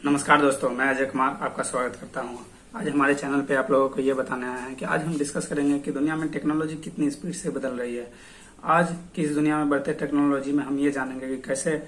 नमस्कार दोस्तों, मैं अजय कुमार आपका स्वागत करता हूं। आज हमारे चैनल पे आप लोगों को ये बताने आया है कि आज हम डिस्कस करेंगे कि दुनिया में टेक्नोलॉजी कितनी स्पीड से बदल रही है। आज की इस दुनिया में बढ़ते टेक्नोलॉजी में हम ये जानेंगे कि कैसे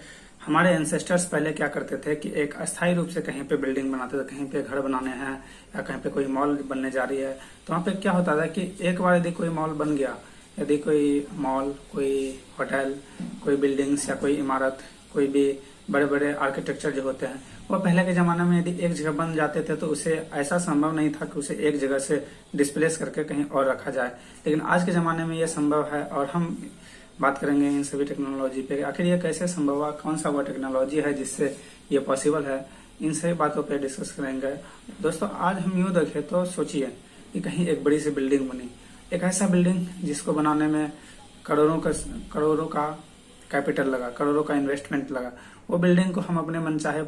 हमारे एंसेस्टर्स पहले क्या करते थे कि एक अस्थायी रूप से कहीं पे बिल्डिंग बनाते थे, कहीं पे घर बनाने हैं या कहीं पे कोई मॉल बनने जा रही है, तो वहाँ पे क्या होता था कि एक बार यदि कोई मॉल बन गया, यदि कोई मॉल, कोई होटल, कोई बिल्डिंग्स या कोई इमारत, कोई भी बड़े बड़े आर्किटेक्चर जो होते हैं, वो पहले के जमाने में यदि एक जगह बन जाते थे तो उसे ऐसा संभव नहीं था कि उसे एक जगह से डिस्प्लेस करके कहीं और रखा जाए। लेकिन आज के जमाने में ये संभव है और हम बात करेंगे इन सभी टेक्नोलॉजी पे। आखिर ये कैसे संभव हुआ, कौन सा वो टेक्नोलॉजी है जिससे ये पॉसिबल है, इन सभी बातों पे डिस्कस करेंगे। दोस्तों, आज हम यूँ देखें तो सोचिए कि कहीं एक बड़ी सी बिल्डिंग बनी, एक ऐसा बिल्डिंग जिसको बनाने में करोड़ों का कैपिटल लगा, करोड़ों का इन्वेस्टमेंट लगा। वो बिल्डिंग को हम अपने मनचाहे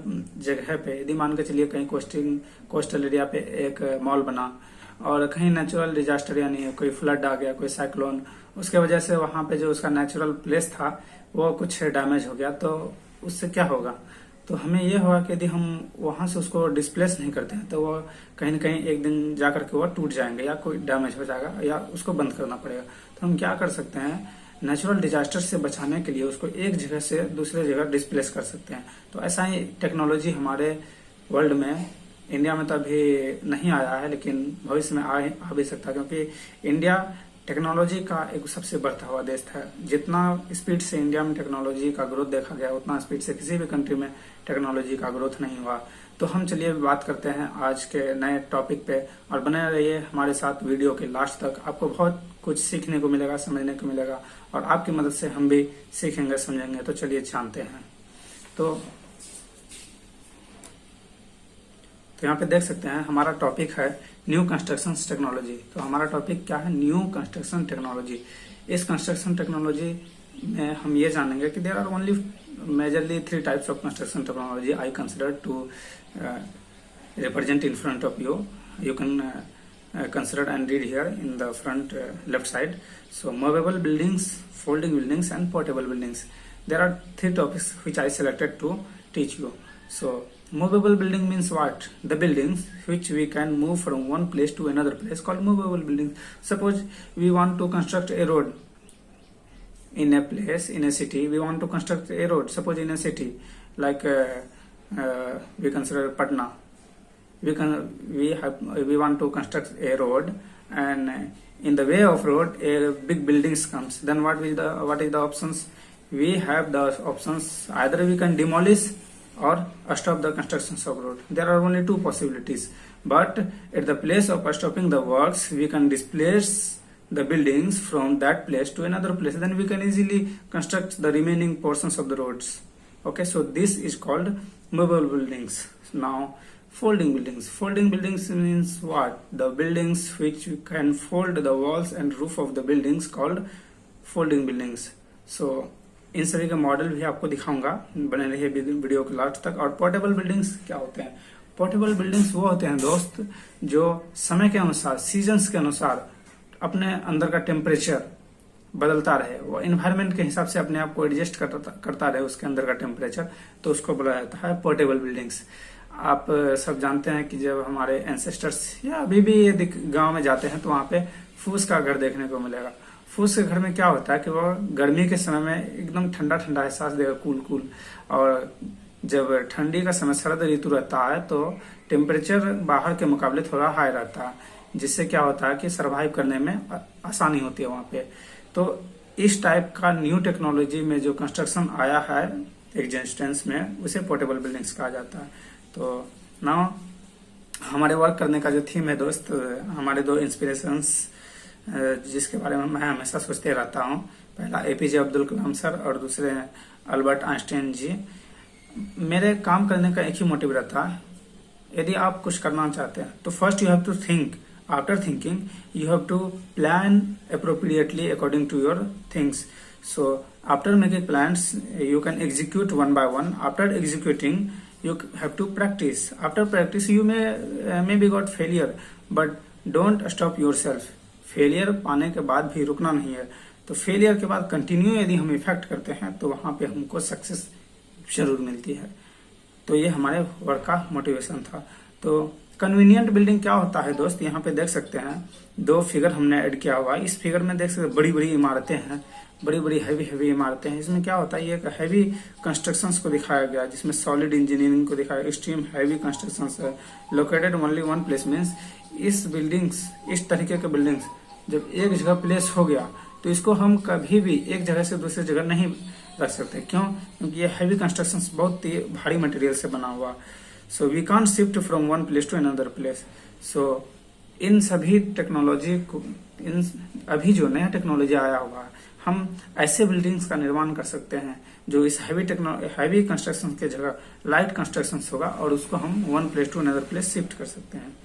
जगह पे, यदि मान के चलिए कहीं कोस्टल एरिया पे एक मॉल बना और कहीं नेचुरल डिजास्टर यानी कोई फ्लड आ गया, कोई साइक्लोन, उसके वजह से वहां पे जो उसका नेचुरल प्लेस था वो कुछ डैमेज हो गया, तो उससे क्या होगा? तो हमें ये होगा कि यदि हम वहां से उसको डिस्प्लेस नहीं करते हैं तो वो कहीं न कहीं एक दिन जाकर के वो टूट जाएंगे या कोई डैमेज हो जाएगा या उसको बंद करना पड़ेगा। तो हम क्या कर सकते हैं, नेचुरल डिजास्टर से बचाने के लिए उसको एक जगह से दूसरे जगह डिस्प्लेस कर सकते हैं। तो ऐसा ही टेक्नोलॉजी हमारे वर्ल्ड में, इंडिया में तो अभी नहीं आया है लेकिन भविष्य में आ भी सकता है, क्योंकि इंडिया टेक्नोलॉजी का एक सबसे बढ़ता हुआ देश है। जितना स्पीड से इंडिया में टेक्नोलॉजी का ग्रोथ देखा गया, उतना स्पीड से किसी भी कंट्री में टेक्नोलॉजी का ग्रोथ नहीं हुआ। तो हम चलिए बात करते हैं आज के नए टॉपिक पे और बने रहिए हमारे साथ वीडियो के लास्ट तक। आपको बहुत कुछ सीखने को मिलेगा, समझने को मिलेगा और आपकी मदद से हम भी सीखेंगे, समझेंगे। तो चलिए जानते हैं। तो यहाँ पे देख सकते हैं हमारा टॉपिक है न्यू कंस्ट्रक्शन टेक्नोलॉजी। तो हमारा टॉपिक क्या है? New construction technology. इस कंस्ट्रक्शन टेक्नोलॉजी में हम ये जानेंगे कि there are only majorly 3 types of construction technology I consider to represent in front of you. You can consider and read here in the front left side. So movable buildings, folding buildings and portable buildings. There are 3 topics which I selected to teach you. So movable building means what? The buildings which we can move from one place to another place called movable buildings. Suppose we want to construct a road in a place, in a city. We want to construct a road, suppose in a city like we consider Patna. We want to construct a road, and in the way of road a big buildings comes. Then what is the options? We have the options, either we can demolish or stop the constructions of road. There are only 2 possibilities, but at the place of stopping the works we can displace the buildings from that place to another place. Then we can easily construct the remaining portions of the roads. Okay, so this is called movable buildings. Now folding buildings. Folding buildings means what? The buildings which you can fold the walls and roof of the buildings called folding buildings. So इन सभी का model भी आपको दिखाऊंगा, बने रहिए video के last तक। और पोर्टेबल बिल्डिंग्स क्या होते हैं? पोर्टेबल बिल्डिंग्स वो होते हैं दोस्त जो समय के अनुसार, सीजन्स के अनुसार अपने अंदर का टेम्परेचर बदलता रहे, वो एनवायरनमेंट के हिसाब से अपने आप को एडजस्ट करता रहे उसके अंदर का टेम्परेचर, तो उसको बोला जाता है पोर्टेबल बिल्डिंग्स। आप सब जानते हैं कि जब हमारे एंसेस्टर्स या अभी भी ये गांव में जाते हैं तो वहां पे फूस का घर देखने को मिलेगा। फूस के घर में क्या होता है कि वो गर्मी के समय में एकदम ठंडा ठंडा एहसास देगा, कूल, और जब ठंडी का समय, शरद ऋतु रहता है, तो टेम्परेचर बाहर के मुकाबले थोड़ा हाई रहता है, जिससे क्या होता है कि सरवाइव करने में आसानी होती है वहां पे। तो इस टाइप का न्यू टेक्नोलॉजी में जो कंस्ट्रक्शन आया है एग्जिस्टेंस में, उसे पोर्टेबल बिल्डिंग्स कहा जाता है। तो नाउ हमारे वर्क करने का जो थीम है दोस्त, हमारे 2 इंस्पिरेशंस जिसके बारे में मैं हमेशा सोचते रहता हूँ, पहला एपीजे अब्दुल कलाम सर और दूसरे अल्बर्ट आइंस्टाइन जी। मेरे काम करने का एक ही मोटिव रहता है, यदि आप कुछ करना चाहते हैं तो first you have to think, after thinking you have to plan appropriately according to your things. So after making plans you can execute one by one. After executing you have to practice. After practice you may be got failure, but don't stop yourself. Failure पाने के बाद भी रुकना नहीं है। तो failure के बाद कंटिन्यू यदि हम इफेक्ट करते हैं तो वहां पे हमको सक्सेस जरूर मिलती है। तो ये हमारे वर्क का मोटिवेशन था। तो कन्वीनियंट बिल्डिंग क्या होता है दोस्त, यहाँ पे देख सकते हैं 2 फिगर हमने ऐड किया हुआ है। इस फिगर में देख सकते हैं बड़ी बड़ी इमारतें हैं, बड़ी बड़ी हैवी इमारतें हैं। इसमें क्या होता है, ये हैवी कंस्ट्रक्शंस को दिखाया गया, जिसमें सॉलिड इंजीनियरिंग को दिखाया, एक्सट्रीम हैवी कंस्ट्रक्शंस है, located only one place. Means इस बिल्डिंग्स, इस तरीके के बिल्डिंग्स जब एक जगह प्लेस हो गया तो इसको हम कभी भी एक जगह से दूसरी जगह नहीं रख सकते। क्यों? क्योंकि ये हैवी कंस्ट्रक्शंस बहुत ही भारी मटेरियल से बना हुआ। So we can't shift from one place to another place. So इन सभी टेक्नोलॉजी को, इन अभी जो नया टेक्नोलॉजी आया हुआ है, हम ऐसे बिल्डिंग्स का निर्माण कर सकते हैं जो इस हैवी कंस्ट्रक्शन के जगह लाइट कंस्ट्रक्शन होगा और उसको हम one place to another place shift कर सकते हैं।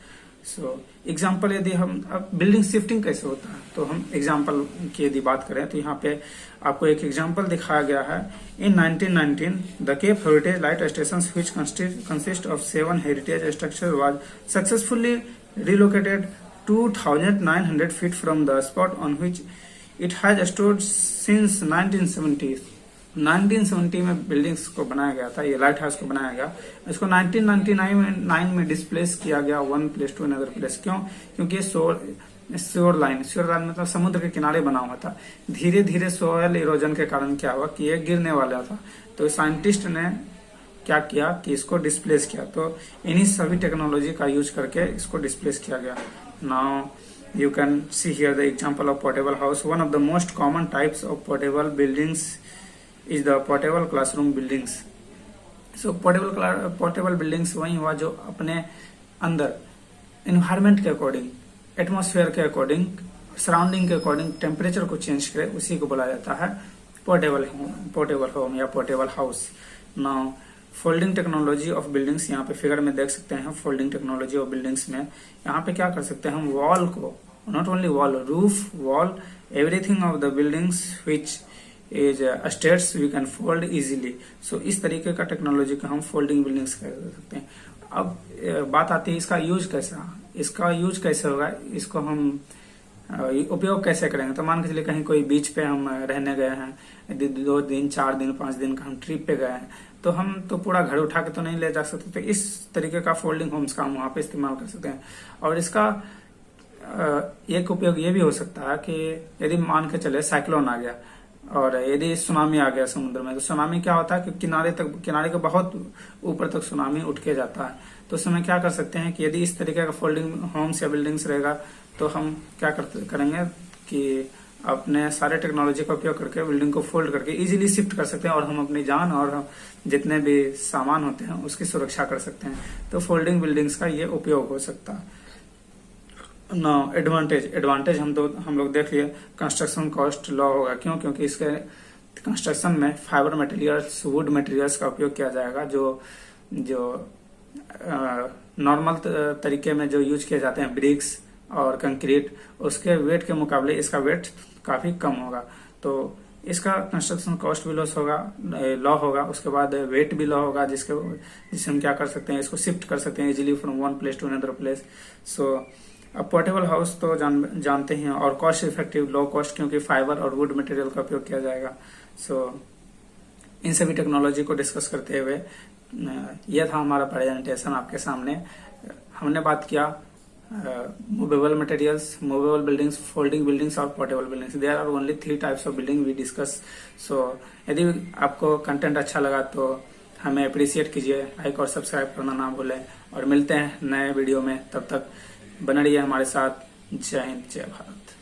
सो एग्जाम्पल यदि हम अब बिल्डिंग शिफ्टिंग कैसे होता है, तो हम एग्जाम्पल की यदि बात करें तो यहाँ पे आपको एक एग्जाम्पल दिखाया गया है। In 1919 the cape heritage light station which consist of 7 heritage structure was successfully relocated 2900 feet from the spot on which it has stood since 1970। 1970 में बिल्डिंग्स को बनाया गया था, ये लाइट हाउस को बनाया गया। इसको 1999 में डिस्प्लेस किया गया one place to another place. क्यों? क्योंकि श्योर लाइन मतलब समुद्र के किनारे बना हुआ था। धीरे धीरे सोयल इरोजन के कारण क्या हुआ कि ये गिरने वाला था, तो साइंटिस्ट ने क्या किया कि इसको डिस्प्लेस किया। तो इन्हीं सभी टेक्नोलॉजी का यूज करके इसको डिस्प्लेस किया गया। Now you can see here the example of portable house. One of the most common types of portable buildings is the portable classroom buildings. So portable buildings वही हुआ जो अपने अंदर environment के अकॉर्डिंग, एटमोसफेयर के according, surrounding के according temperature को change करे, उसी को बोला जाता है पोर्टेबल होम या portable house. Now folding technology of buildings, यहाँ पे फिगर में देख सकते हैं फोल्डिंग टेक्नोलॉजी ऑफ बिल्डिंग्स में यहाँ पे क्या कर सकते हैं हम वॉल को, not only wall, roof, wall, everything of the buildings which is states we can fold easily. So इस तरीके का टेक्नोलॉजी को हम फोल्डिंग बिल्डिंग्स कर सकते हैं। अब बात आती है इसका यूज कैसे होगा, इसको हम उपयोग कैसे करेंगे। तो मान के चलिए कहीं कोई बीच पे हम रहने गए हैं, 2 दिन 4 दिन 5 दिन का हम ट्रिप पे गए हैं, तो हम तो पूरा घर उठा के तो नहीं ले जा सकते। तो इस तरीके का फोल्डिंग होम्स का हम वहां पे इस्तेमाल कर सकते हैं। और इसका एक उपयोग ये भी हो सकता है कि यदि मान के चले साइक्लोन आ गया और यदि सुनामी आ गया समुद्र में, तो सुनामी क्या होता है कि किनारे के बहुत ऊपर तक सुनामी उठ के जाता है। तो उस समय क्या कर सकते हैं कि यदि इस तरीके का फोल्डिंग होम्स या बिल्डिंग्स रहेगा तो हम क्या करेंगे कि अपने सारे टेक्नोलॉजी का उपयोग करके बिल्डिंग को फोल्ड करके इजीली शिफ्ट कर सकते हैं और हम अपनी जान और जितने भी सामान होते हैं उसकी सुरक्षा कर सकते हैं। तो फोल्डिंग बिल्डिंग्स का ये उपयोग हो सकता है। एडवांटेज हम लोग देख लिए, कंस्ट्रक्शन कॉस्ट लो होगा। क्यों? क्योंकि इसके कंस्ट्रक्शन में फाइबर मटेरियल्स, वुड मटेरियल्स का उपयोग किया जाएगा जो नॉर्मल तरीके में जो यूज किए जाते हैं ब्रिक्स और कंक्रीट, उसके वेट के मुकाबले इसका वेट काफी कम होगा। तो इसका कंस्ट्रक्शन कॉस्ट भी लो होगा, उसके बाद वेट भी लो होगा, जिससे हम क्या कर सकते हैं, इसको शिफ्ट कर सकते हैं easily from one place to another place. So अब पोर्टेबल हाउस तो जानते हैं, और कॉस्ट इफेक्टिव, लो कॉस्ट, क्योंकि फाइबर और वुड मटेरियल का उपयोग किया जाएगा। सो इन सभी टेक्नोलॉजी को डिस्कस करते हुए यह था हमारा प्रेजेंटेशन आपके सामने। हमने बात किया movable materials, movable buildings, folding buildings और portable buildings. There are only 3 types of building we discuss. So यदि आपको कंटेंट अच्छा लगा तो हमें अप्रिशिएट कीजिए, लाइक और सब्सक्राइब करना ना भूलें, और मिलते हैं नए वीडियो में। तब तक बने रहिए हमारे साथ। जय हिंद, जय भारत।